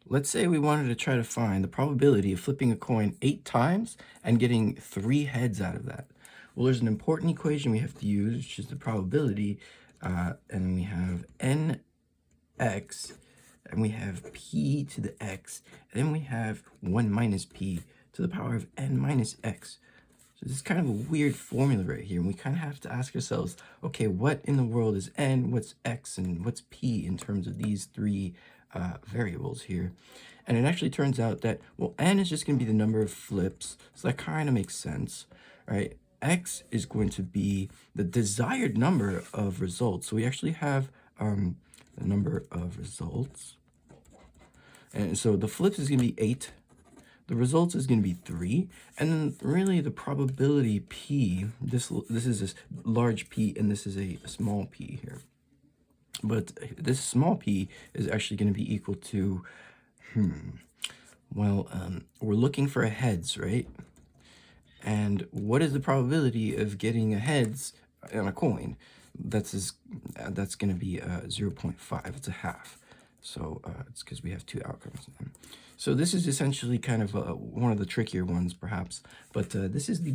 let's say we wanted to try to find the probability of flipping a coin 8 times and getting 3 heads out of that. Well, there's an important equation we have to use, which is the probability, and we have nx, and we have p to the x, and then we have 1 minus p to the power of n minus x. So this is kind of a weird formula right here, and we kind of have to ask ourselves, okay, what in the world is n, what's x, and what's p in terms of these three variables here? And it actually turns out that, well, n is just going to be the number of flips, so that kind of makes sense, right? X is going to be the desired number of results. So we actually have the number of results. And so the flips is going to be 8. The results is going to be 3. And then really the probability P, this is this large P and this is a small p here. But this small p is actually going to be equal to, we're looking for a heads, right? And what is the probability of getting a heads on a coin? That's going to be 0.5. It's a half. So it's because we have two outcomes. So this is essentially kind of one of the trickier ones, perhaps. But this is the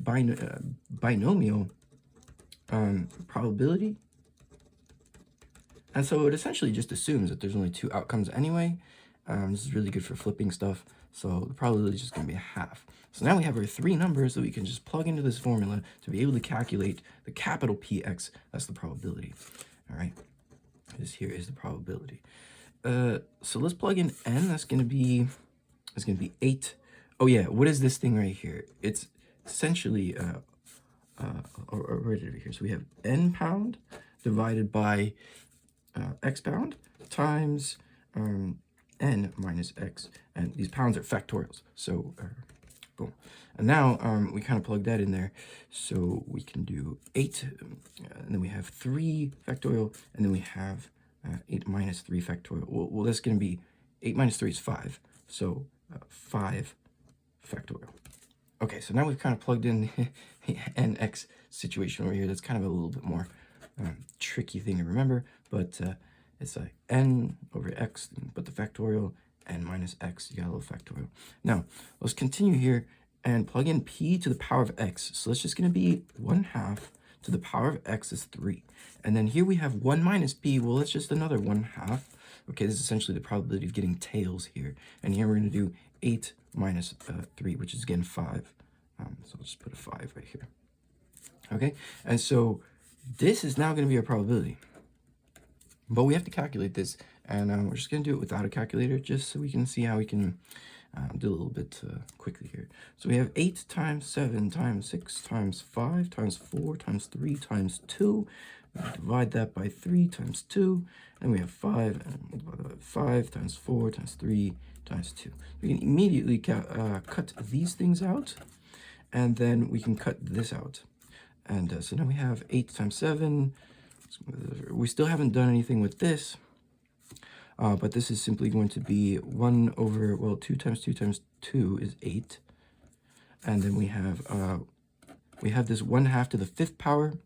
binomial probability. And so it essentially just assumes that there's only two outcomes anyway. This is really good for flipping stuff. So the probability is just going to be a half. So now we have our three numbers that we can just plug into this formula to be able to calculate the capital Px. That's the probability. All right. This here is the probability. So let's plug in n. That's going to be 8. Oh yeah, what is this thing right here? It's essentially right over here. So we have n pound divided by x pound times n minus x, and these pounds are factorials. So boom. And now we kind of plug that in there. So we can do 8, and then we have 3 factorial, and then we have 8 minus 3 factorial. Well, that's going to be 8 minus 3 is 5. So 5 factorial. Okay, so now we've kind of plugged in the nx situation over here. That's kind of a little bit more tricky thing to remember, but it's like n over x, but the factorial, n minus x, you got a little factorial. Now, let's continue here and plug in p to the power of x. So that's just going to be 1/2 to the power of x is 3. And then here we have 1 minus p. Well, that's just another 1/2. Okay, this is essentially the probability of getting tails here. And here we're going to do 8 minus 3, which is again 5. So I'll just put a 5 right here. Okay, and so this is now going to be our probability. But we have to calculate this, and we're just going to do it without a calculator just so we can see how we can do a little bit quickly here. So we have 8 times 7 times 6 times 5 times 4 times 3 times 2. Divide that by 3 times 2, and we have 5, and divide that by 5 times 4 times 3 times 2. We can immediately cut these things out, and then we can cut this out. And so now we have 8 times 7. We still haven't done anything with this, but this is simply going to be 1 over, well, 2 times 2 times 2 is 8. And then we have this 1/2 to the 5th power.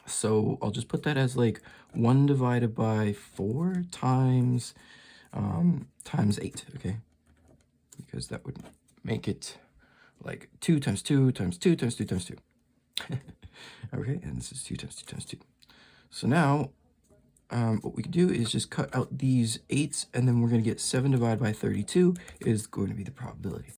So I'll just put that as like 1 divided by 4 times 8, okay? Because that would make it like 2 times 2 times 2 times 2 times 2. Okay, and this is 2 times 2 times 2. So now what we can do is just cut out these 8s, and then we're going to get 7 divided by 32 is going to be the probability.